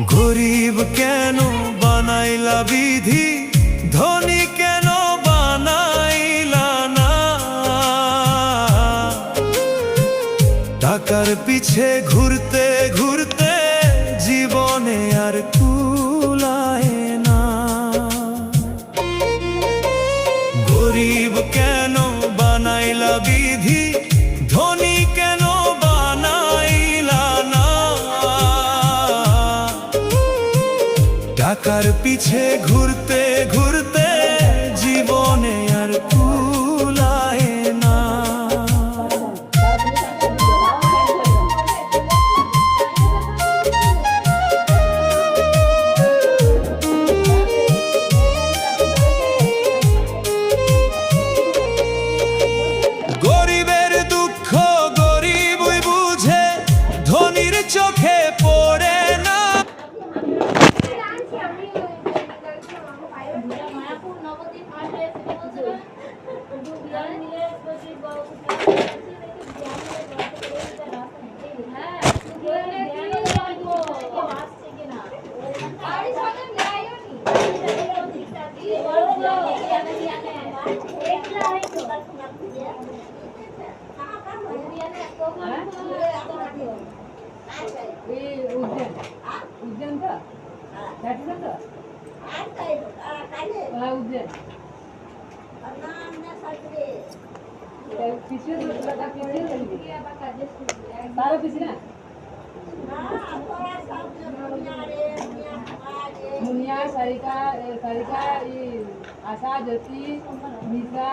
গরিব কেন বানাইলা বিধি, ধনী কেন বানাইলা না? টাকার পিছে ঘুরতে ঘুরতে জীবনে আর কুলায় না। গরিব কেন বানাইলা বিধি, ধনী কেন বানাইলা না? টাকার পিছে ঘুরতে ঘুরতে জীবনে আর কুলায় না। গরিবের দুঃখ গরিবই বুঝে, ধনীর চোখে পড়ে না। मुनिया सारिका सारिका आशा ज्योति निशा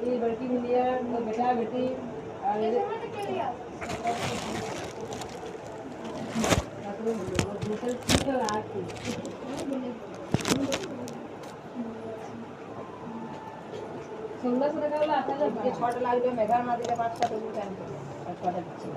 ये बड़की मुनिया बेटा बेटी सोलह सौ টাকা হলো 8,000 ছটা লাগবে মেঘার মাঝে 5টা তবু কেন ছটা দিচ্ছি